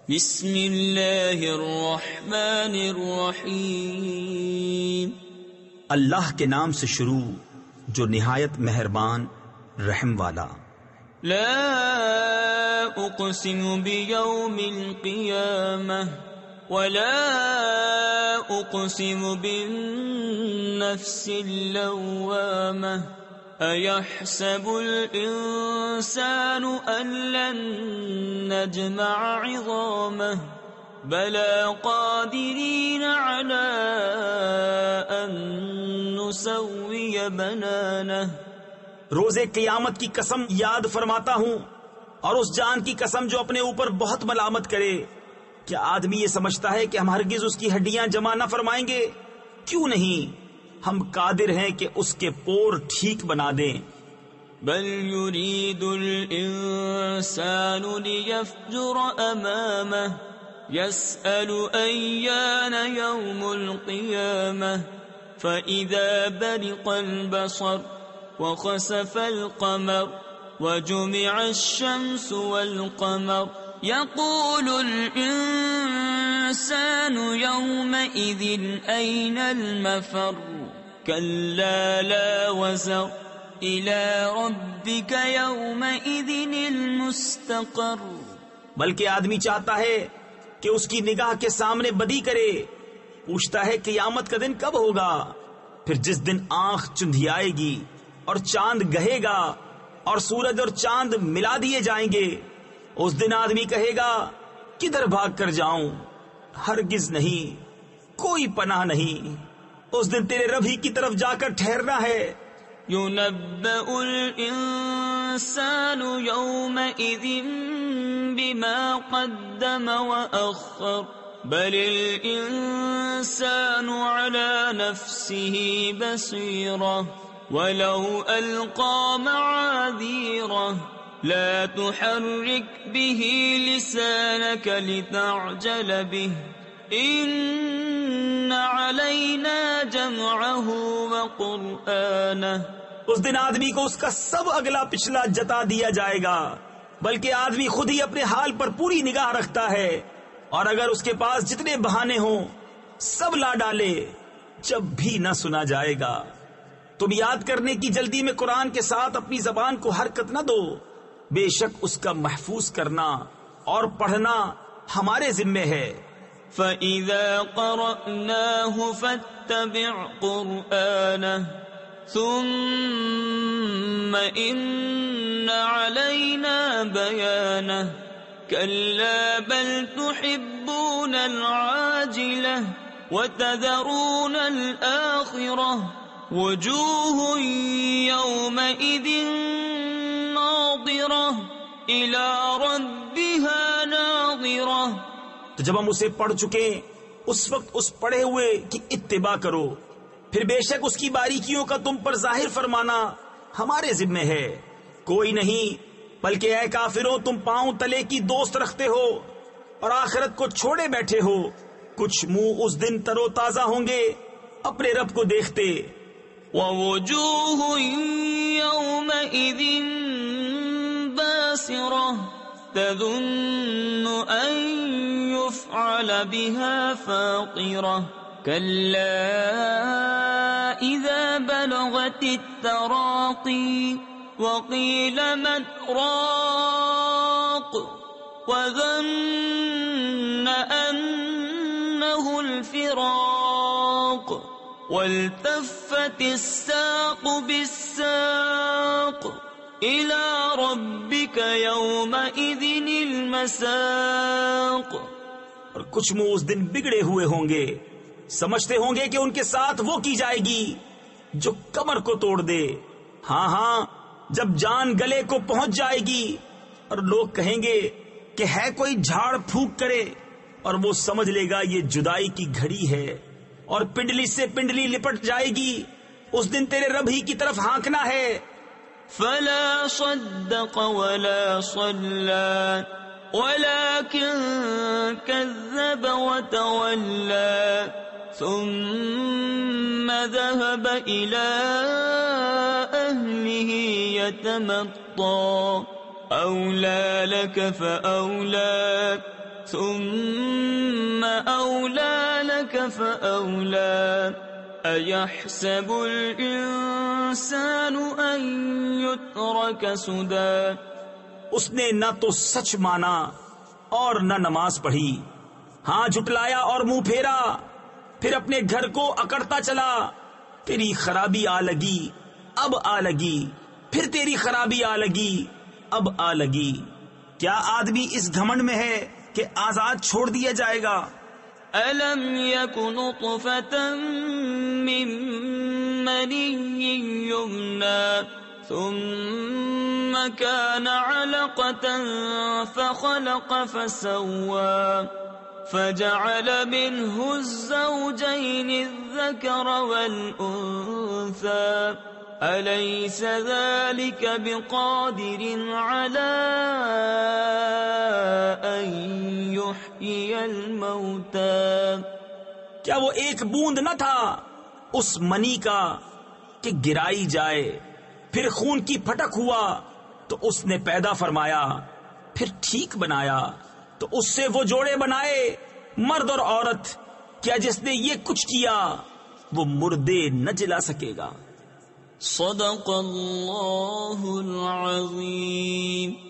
بسم اللہ الرحمن الرحیم، اللہ کے نام سے شروع جو نہایت مہربان رحم والا۔ لا اقسم بیوم القیامہ ولا اقسم بالنفس اللوامہ، ایحسب الانسان ان لن نجمع عظامہ بلا قادرین علی ان نسوی بنانہ۔ روز قیامت کی قسم یاد فرماتا ہوں، اور اس جان کی قسم جو اپنے اوپر بہت ملامت کرے۔ کیا آدمی یہ سمجھتا ہے کہ ہم ہرگز اس کی ہڈیاں جمع نہ فرمائیں گے؟ کیوں نہیں، ہم قادر ہیں کہ اس کے پور ٹھیک بنا دیں۔ بل یرید الانسان لیفجر امامہ یسأل ایان یوم القیامہ فإذا برق البصر وخسف القمر وجمع الشمس والقمر يقول الإنسان يومئذ أين المفر كلا لا وزر إلى ربك يومئذ المستقر۔ بلکہ آدمی چاہتا ہے کہ اس کی نگاہ کے سامنے بدی کرے، پوچھتا ہے قیامت کا دن کب ہوگا، پھر جس دن آنکھ چندھیائے گی اور چاند گہے گا اور سورج اور چاند ملا دیے جائیں گے، اس دن آدمی کہے گا کدھر بھاگ کر جاؤں؟ ہرگز نہیں، کوئی پناہ نہیں، اس دن تیرے رب ہی کی طرف جا کر ٹھہرنا ہے۔ ينبأ الإنسان يومئذ بما قدم وأخر بل الإنسان على نفسه بصيرة ولو ألقى معاذيره لا تحرك به لسانك لتعجل به إن علينا جمعه وقرآنه۔ اس دن آدمی کو اس کا سب اگلا پچھلا جتا دیا جائے گا، بلکہ آدمی خود ہی اپنے حال پر پوری نگاہ رکھتا ہے، اور اگر اس کے پاس جتنے بہانے ہوں سب لا ڈالے جب بھی نہ سنا جائے گا۔ تم یاد کرنے کی جلدی میں قرآن کے ساتھ اپنی زبان کو حرکت نہ دو، بے شک اس کا محفوظ کرنا اور پڑھنا ہمارے ذمے ہے۔ فَإِذَا قَرَأْنَاهُ فَاتَّبِعْ قُرْآنَهُ ثُمَّ إِنَّ عَلَيْنَا بَيَانَهُ كَلَّا بَلْ تُحِبُّونَ الْعَاجِلَةَ وَتَذَرُونَ الْآخِرَةَ وجوه يومئذ ناظرة إلى ربها ناظرة۔ تو جب ہم اسے پڑھ چکے اس وقت اس پڑھے ہوئے کی اتباع کرو، پھر بے شک اس کی باریکیوں کا تم پر ظاہر فرمانا ہمارے ذمے ہے۔ کوئی نہیں، بلکہ اے کافروں تم پاؤں تلے کی دوست رکھتے ہو اور آخرت کو چھوڑے بیٹھے ہو۔ کچھ منہ اس دن تر و تازہ ہوں گے اپنے رب کو دیکھتے۔ وَوُجُوهٌ يَوْمَئِذٍ بَاسِرَةٌ تَظُنُّ أَن يُفْعَلَ بِهَا فَاقِرَةٌ كَلَّا إِذَا بَلَغَتِ التَّرَاقِي وَقِيلَ مَنْ رَاقٍ وَظَنَّ أَنَّهُ الْفِرَاقُ وَالْتَفَّتِ السَّاقُ بِالسَّاقِ إِلَى رَبِّكَ يَوْمَئِذٍ الْمَسَاقُ۔ اور کچھ منہ اس دن بگڑے ہوئے ہوں گے، سمجھتے ہوں گے کہ ان کے ساتھ وہ کی جائے گی جو کمر کو توڑ دے۔ ہاں ہاں، جب جان گلے کو پہنچ جائے گی اور لوگ کہیں گے کہ ہے کوئی جھاڑ پھونک کرے، اور وہ سمجھ لے گا یہ جدائی کی گھڑی ہے، اور پنڈلی سے پنڈلی لپٹ جائے گی۔ اس دن تیرے رب ہی کی طرف ہانکنا ہے۔ فلا صدق ولا صلى ولكن كذب وتولى ثم ذهب إلى أهله يتمطى أولى لك فأولى ثم أولى لك فأولى أيحسب الإنسان أن يترك سدى. اس نے نہ تو سچ مانا اور نہ نماز پڑھی، ہاں جھٹلایا اور منہ پھیرا، پھر اپنے گھر کو اکڑتا چلا. تیری خرابی آ لگی، اب آ لگی، پھر تیری خرابی آ لگی، اب آ لگی. کیا آدمی اس گھمنڈ میں ہے کہ آزاد چھوڑ دیا جائے گا؟ أَلَمْ يَكُ نُطْفَةً مِّن مَّنِيٍّ يُمْنَىٰ ثُمَّ كَانَ عَلَقَةً فَخَلَقَ فَسَوَّىٰ فَجَعَلَ مِنْهُ الزَّوْجَيْنِ الذَّكَرَ وَالْأُنثَىٰ أَلَيْسَ ذَلِكَ بِقَادِرٍ عَلَىٰ أَن يُحْيِيَ الْمَوْتَىٰ. کیا وہ ایک بوند نہ تھا اس منی کا کہ گرائی جائے، پھر خون کی پھٹک ہوا تو اس نے پیدا فرمایا، پھر ٹھیک بنایا تو اس سے وہ جوڑے بنائے مرد اور عورت. کیا جس نے یہ کچھ کیا وہ مردے نہ جلا سکے گا؟ صدق اللہ العظیم.